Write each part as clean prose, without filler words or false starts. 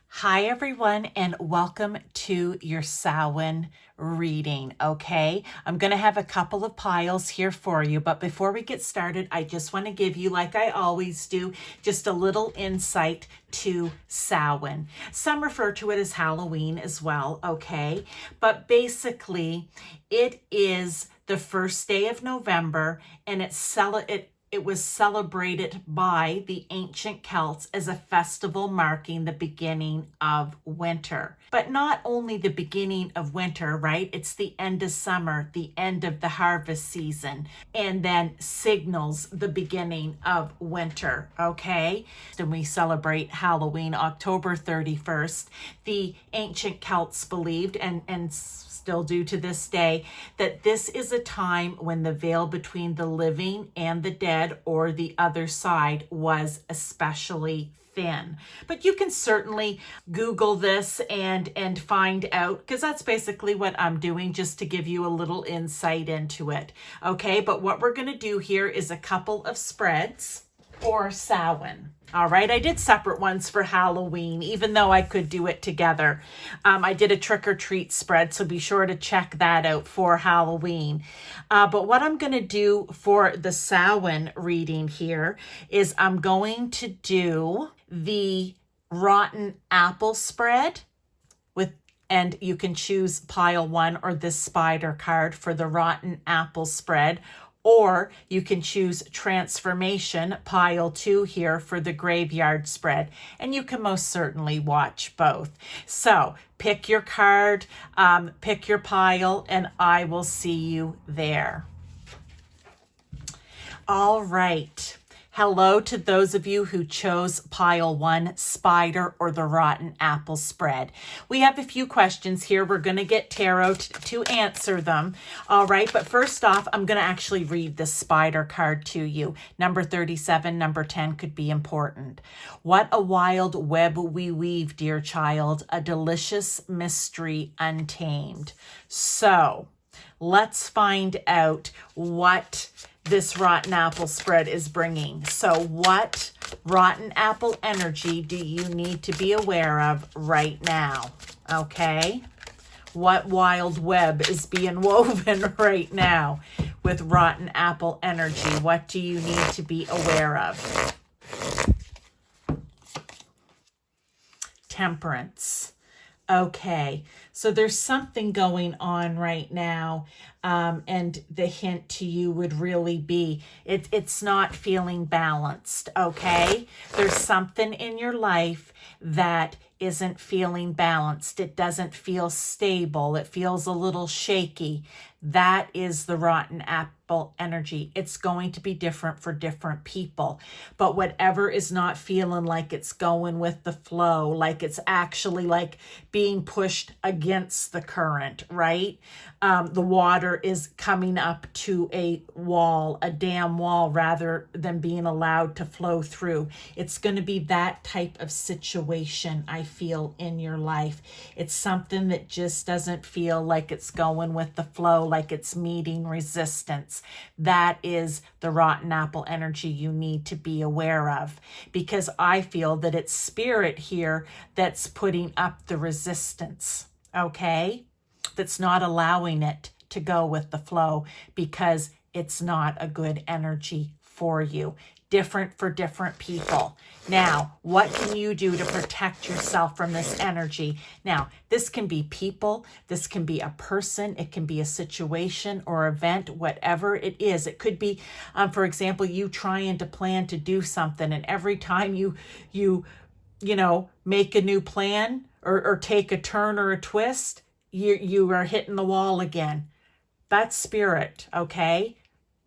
Hi everyone, and welcome to your Samhain reading, okay? I'm going to have a couple of piles here for you, but before we get started, I just want to give you, like I always do, just a little insight to Samhain. Some refer to it as Halloween as well, okay? But basically, it is the first day of November, and it was celebrated by the ancient Celts as a festival marking the beginning of winter. But not only the beginning of winter, right? It's the end of summer, the end of the harvest season, and then signals the beginning of winter, okay? And we celebrate Halloween October 31st. The ancient Celts believed, and still do to this day, that this is a time when the veil between the living and the dead, or the other side, was especially thin. But you can certainly Google this and find out, because that's basically what I'm doing, just to give you a little insight into it. Okay, but what we're going to do here is a couple of spreads for Samhain. All right, I did separate ones for Halloween, even though I could do it together. I did a trick or treat spread, so be sure to check that out for Halloween. But what I'm going to do for the Samhain reading here is I'm going to do the rotten apple spread and you can choose pile 1 or this spider card for the rotten apple spread. Or you can choose transformation, pile 2 here for the graveyard spread. And you can most certainly watch both. So pick your card, pick your pile, and I will see you there. All right. Hello to those of you who chose pile 1, spider, or the rotten apple spread. We have a few questions here. We're going to get tarot to answer them. All right, but first off, I'm going to actually read the spider card to you. Number 37, number 10 could be important. What a wild web we weave, dear child, a delicious mystery untamed. So let's find out what this rotten apple spread is bringing. So what rotten apple energy do you need to be aware of right now? Okay? What wild web is being woven right now with rotten apple energy? What do you need to be aware of? Temperance. Okay, so there's something going on right now, and the hint to you would really be it's not feeling balanced, okay? There's something in your life that isn't feeling balanced. It doesn't feel stable. It feels a little shaky. That is the rotten apple energy. It's going to be different for different people. But whatever is not feeling like it's going with the flow, like it's actually like being pushed against the current, right? The water is coming up to a wall, a dam wall, rather than being allowed to flow through. It's going to be that type of situation, I feel, in your life. It's something that just doesn't feel like it's going with the flow, like it's meeting resistance. That is the rotten apple energy you need to be aware of, because I feel that it's spirit here that's putting up the resistance, okay? That's not allowing it to go with the flow because it's not a good energy for you. Different for different people. Now, what can you do to protect yourself from this energy? Now, this can be people, this can be a person, it can be a situation or event, whatever it is. It could be, for example, you trying to plan to do something, and every time you make a new plan or take a turn or a twist, you are hitting the wall again. That's spirit, okay?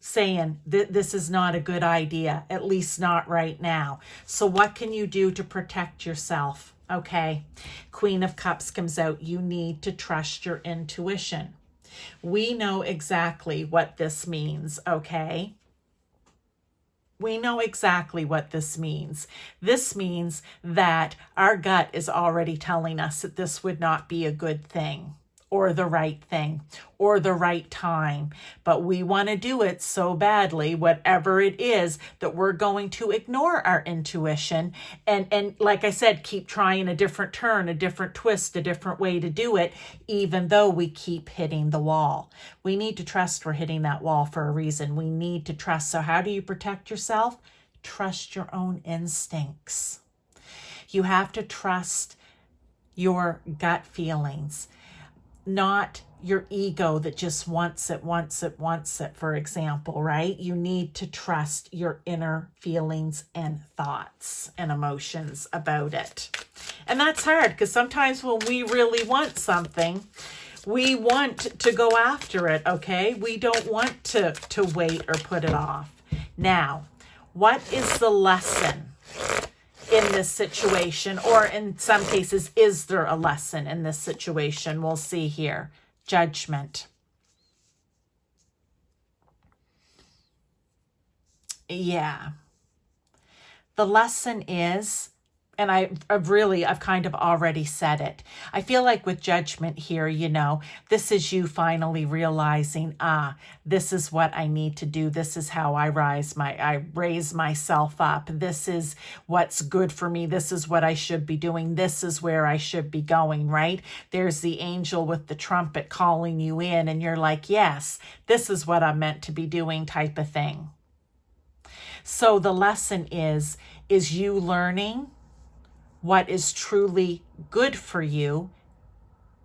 Saying this is not a good idea, at least not right now. So what can you do to protect yourself? Okay, Queen of Cups comes out. You need to trust your intuition. We know exactly what this means, okay? We know exactly what this means. This means that our gut is already telling us that this would not be a good thing, or the right thing or the right time. But we want to do it so badly, whatever it is, that we're going to ignore our intuition and like I said, keep trying a different turn, a different twist, a different way to do it, even though we keep hitting the wall. We need to trust we're hitting that wall for a reason. We need to trust. So how do you protect yourself? Trust your own instincts. You have to trust your gut feelings, not your ego that just wants it, for example, right? You need to trust your inner feelings and thoughts and emotions about it. And that's hard because sometimes when we really want something, we want to go after it, okay? We don't want to wait or put it off. Now, what is the lesson in this situation? Or in some cases, is there a lesson in this situation? We'll see here. Judgment. Yeah. The lesson is, and I've kind of already said it. I feel like with judgment here, you know, this is you finally realizing, this is what I need to do. This is how I raise myself up. This is what's good for me. This is what I should be doing. This is where I should be going, right? There's the angel with the trumpet calling you in, and you're like, yes, this is what I'm meant to be doing, type of thing. So the lesson is you learning what is truly good for you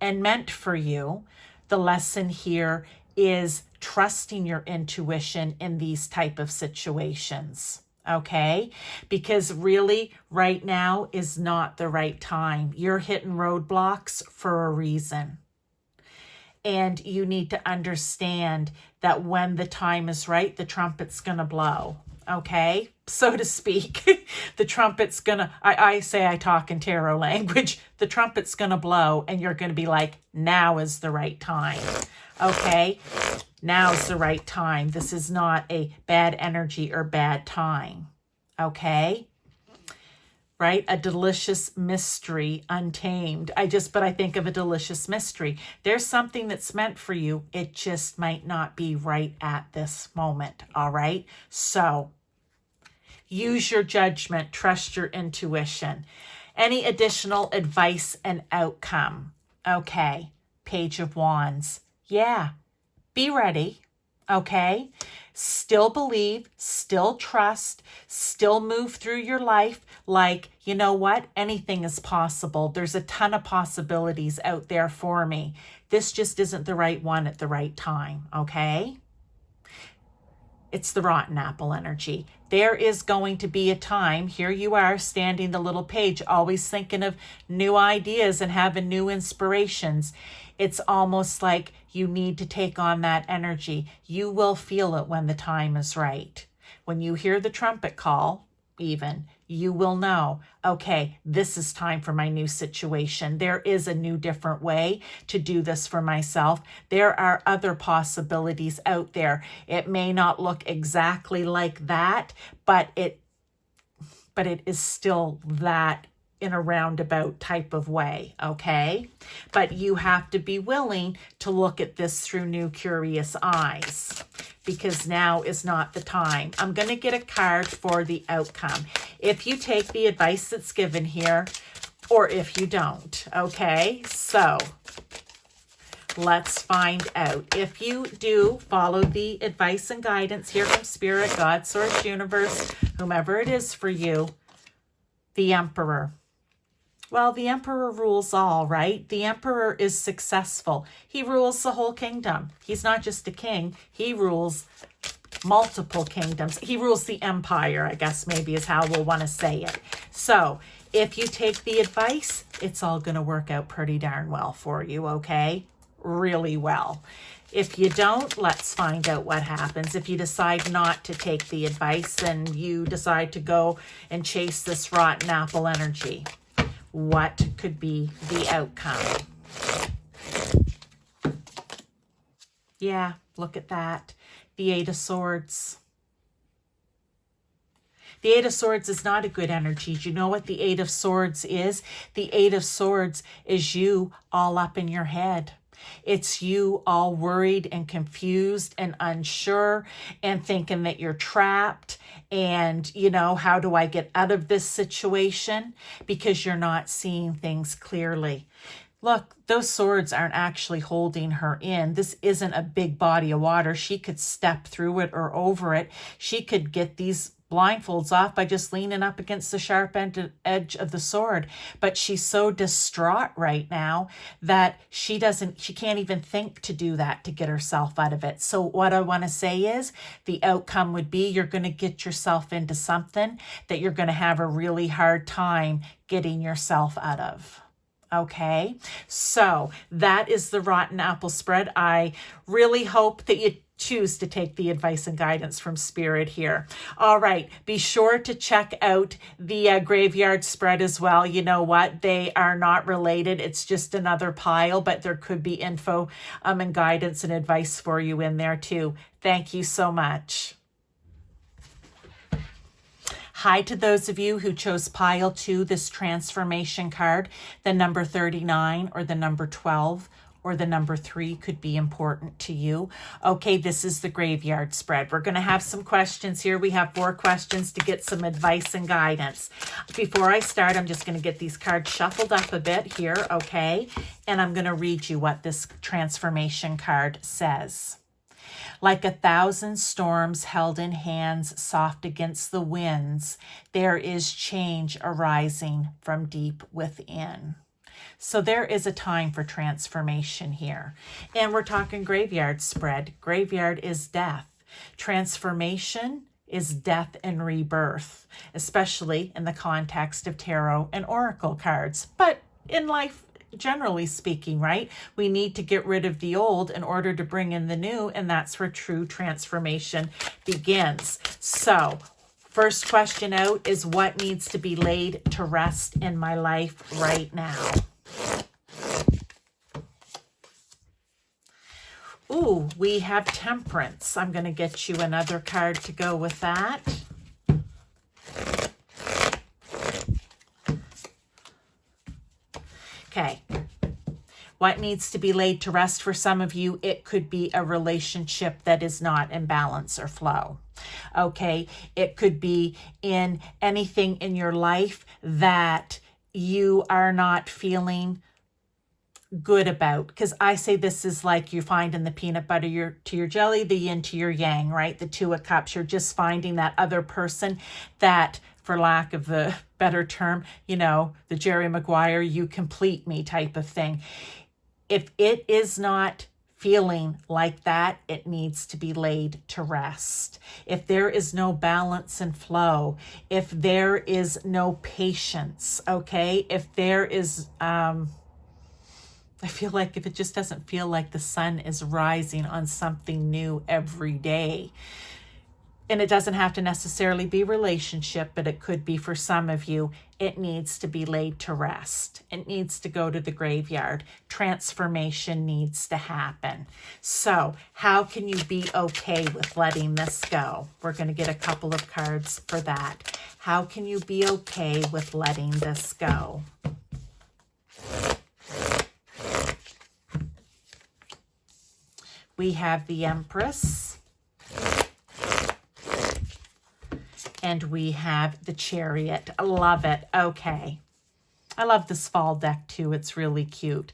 and meant for you. The lesson here is trusting your intuition in these type of situations, okay? Because really, right now is not the right time. You're hitting roadblocks for a reason. And you need to understand that when the time is right, the trumpet's going to blow. Okay, so to speak. The trumpet's gonna, I say I talk in tarot language, the trumpet's gonna blow and you're gonna be like, now is the right time. Okay, now's the right time. This is not a bad energy or bad time. Okay, right? A delicious mystery, untamed. But I think of a delicious mystery. There's something that's meant for you. It just might not be right at this moment. All right, so use your judgment, trust your intuition. Any additional advice and outcome? Okay, Page of Wands. Yeah, be ready, okay? Still believe, still trust, still move through your life like, you know what? Anything is possible. There's a ton of possibilities out there for me. This just isn't the right one at the right time, okay? It's the rotten apple energy. There is going to be a time, here you are standing the little page, always thinking of new ideas and having new inspirations. It's almost like you need to take on that energy. You will feel it when the time is right. When you hear the trumpet call, even, you will know, okay, this is time for my new situation. There is a new, different way to do this for myself. There are other possibilities out there. It may not look exactly like that, but it is still that in a roundabout type of way, okay? But you have to be willing to look at this through new, curious eyes, because now is not the time. I'm going to get a card for the outcome. If you take the advice that's given here, or if you don't, okay? So let's find out. If you do follow the advice and guidance here from Spirit, God, Source, Universe, whomever it is for you, the Emperor. Well, the Emperor rules all, right? The Emperor is successful. He rules the whole kingdom. He's not just a king. He rules multiple kingdoms. He rules the empire, I guess maybe is how we'll want to say it. So if you take the advice, it's all going to work out pretty darn well for you, okay? Really well. If you don't, let's find out what happens. If you decide not to take the advice and you decide to go and chase this rotten apple energy, what could be the outcome? Yeah, look at that. The Eight of Swords. The Eight of Swords is not a good energy. Do you know what the Eight of Swords is? The Eight of Swords is you all up in your head. It's you all worried and confused and unsure and thinking that you're trapped and, you know, how do I get out of this situation? Because you're not seeing things clearly. Look, those swords aren't actually holding her in. This isn't a big body of water. She could step through it or over it. She could get these blindfolds off by just leaning up against the sharp edge of the sword. But she's so distraught right now that she can't even think to do that to get herself out of it. So what I want to say is the outcome would be you're going to get yourself into something that you're going to have a really hard time getting yourself out of. Okay, so that is the Rotten Apple spread. I really hope that you choose to take the advice and guidance from Spirit here. All right, be sure to check out the graveyard spread as well. You know what? They are not related. It's just another pile, but there could be info and guidance and advice for you in there too. Thank you so much. Hi to those of you who chose pile 2, this transformation card. The number 39 or the number 12 or the number 3 could be important to you. Okay, this is the graveyard spread. We're going to have some questions here. We have 4 questions to get some advice and guidance. Before I start, I'm just going to get these cards shuffled up a bit here, okay? And I'm going to read you what this transformation card says. Like 1,000 storms held in hands soft against the winds, there is change arising from deep within. So there is a time for transformation here. And we're talking graveyard spread. Graveyard is death. Transformation is death and rebirth, especially in the context of tarot and oracle cards. But in life, generally speaking, right? We need to get rid of the old in order to bring in the new, and that's where true transformation begins. So, first question out is what needs to be laid to rest in my life right now? Ooh, we have Temperance. I'm going to get you another card to go with that. Okay. What needs to be laid to rest for some of you? It could be a relationship that is not in balance or flow. Okay. It could be in anything in your life that you are not feeling good about. Because I say this is like you find in the peanut butter to your jelly, the yin to your yang, right? The 2 of cups. You're just finding that other person that, for lack of a better term, you know, the Jerry Maguire, you complete me type of thing. If it is not feeling like that, it needs to be laid to rest. If there is no balance and flow, if there is no patience, okay, if there is, I feel like if it just doesn't feel like the sun is rising on something new every day, and it doesn't have to necessarily be relationship, but it could be for some of you, it needs to be laid to rest. It needs to go to the graveyard. Transformation needs to happen. So how can you be okay with letting this go? We're going to get a couple of cards for that. How can you be okay with letting this go? We have the Empress. And we have the Chariot. I love it. Okay. I love this fall deck too. It's really cute.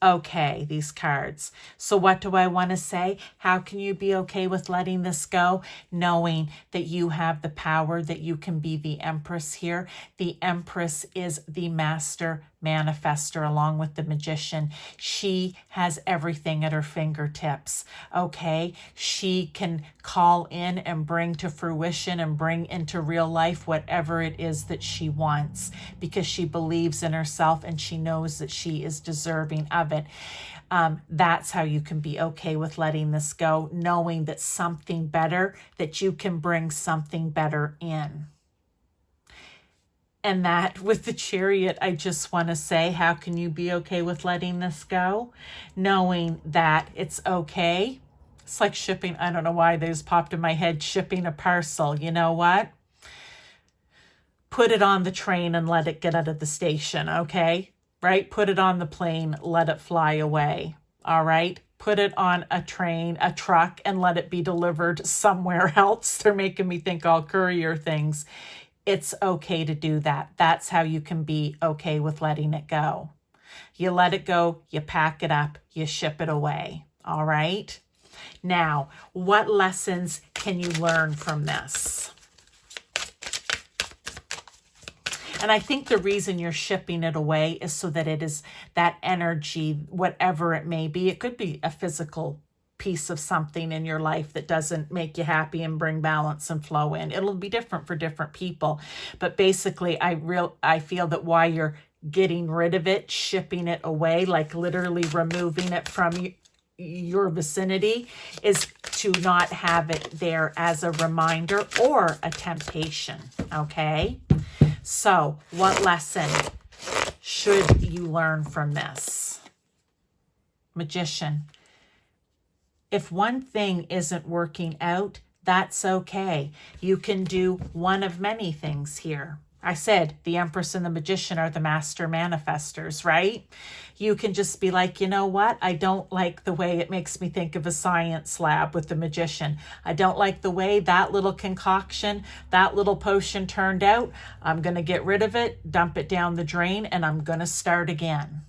Okay, these cards. So what do I want to say? How can you be okay with letting this go? Knowing that you have the power, that you can be the Empress here. The Empress is the master manifester along with the Magician. She has everything at her fingertips, okay? She can call in and bring to fruition and bring into real life whatever it is that she wants because she believes in herself and she knows that she is deserving of it. That's how you can be okay with letting this go, knowing that something better, that you can bring something better in. And that with the Chariot, I just want to say, how can you be okay with letting this go? Knowing that it's okay. It's like shipping. I don't know why those popped in my head, shipping a parcel. You know what? Put it on the train and let it get out of the station, okay? Right? Put it on the plane, let it fly away. all right? Put it on a train, a truck, and let it be delivered somewhere else. They're making me think all courier things. It's okay to do that. That's how you can be okay with letting it go. You let it go, you pack it up, you ship it away, all right? Now, what lessons can you learn from this? And I think the reason you're shipping it away is so that it is that energy, whatever it may be. It could be a physical piece of something in your life that doesn't make you happy and bring balance and flow in. It'll be different for different people. But basically, I feel that while you're getting rid of it, shipping it away, like literally removing it from your vicinity, is to not have it there as a reminder or a temptation, okay? So, what lesson should you learn from this? Magician. If one thing isn't working out, that's okay. You can do one of many things here. I said the Empress and the Magician are the master manifestors, right? You can just be like, you know what? I don't like the way it makes me think of a science lab with the Magician. I don't like the way that little concoction, that little potion turned out. I'm going to get rid of it, dump it down the drain, and I'm going to start again.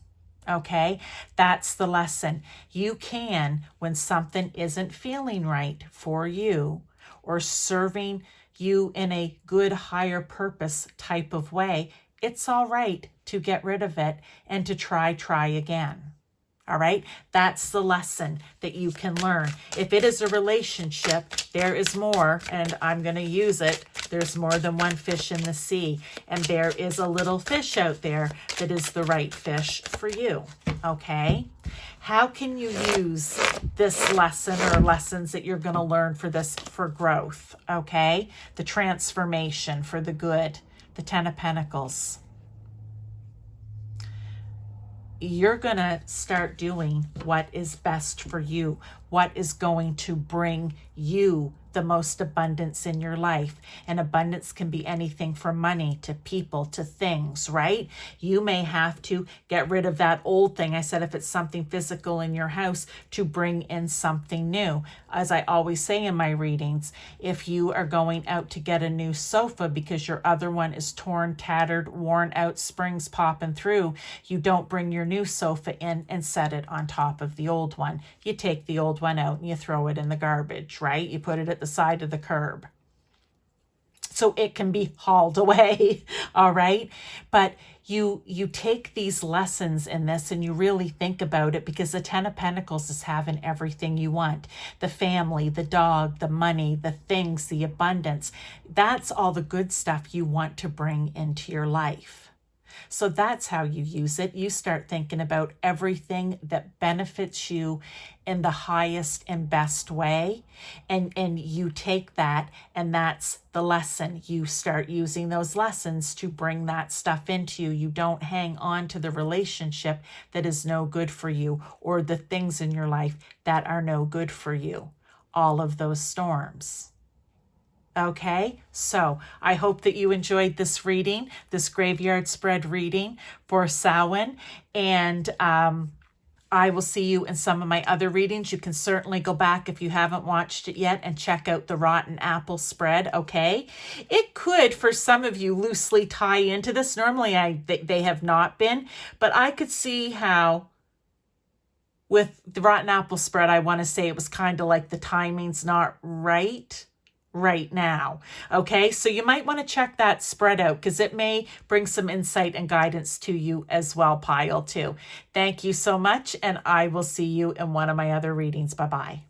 Okay, that's the lesson. You can, when something isn't feeling right for you or serving you in a good higher purpose type of way, it's all right to get rid of it and to try again. All right, that's the lesson that you can learn. If it is a relationship, there is more, and I'm going to use it. There's more than one fish in the sea, and there is a little fish out there that is the right fish for you. Okay, how can you use this lesson or lessons that you're going to learn for this for growth? Okay, the transformation for the good, the Ten of Pentacles. You're going to start doing what is best for you, what is going to bring you the most abundance in your life. And abundance can be anything from money to people to things, right? You may have to get rid of that old thing. I said if it's something physical in your house, to bring in something new. As I always say in my readings, if you are going out to get a new sofa because your other one is torn, tattered, worn out, springs popping through, you don't bring your new sofa in and set it on top of the old one. You take the old one out and you throw it in the garbage, right? You put it at the side of the curb so it can be hauled away. All right, but you take these lessons in this and you really think about it, because the Ten of Pentacles is having everything you want: the family, the dog, the money, the things, the abundance. That's all the good stuff you want to bring into your life. So that's how you use it. You start thinking about everything that benefits you in the highest and best way. And you take that, and that's the lesson. You start using those lessons to bring that stuff into you. You don't hang on to the relationship that is no good for you, or the things in your life that are no good for you. All of those storms. Okay, so I hope that you enjoyed this reading, this graveyard spread reading for Samhain, and I will see you in some of my other readings. You can certainly go back if you haven't watched it yet and check out the Rotten Apple spread, okay? It could, for some of you, loosely tie into this. Normally, they have not been, but I could see how with the Rotten Apple spread, I want to say it was kind of like the timing's not right now. Okay, so you might want to check that spread out, because it may bring some insight and guidance to you as well, pile 2. Thank you so much, and I will see you in one of my other readings. Bye-bye.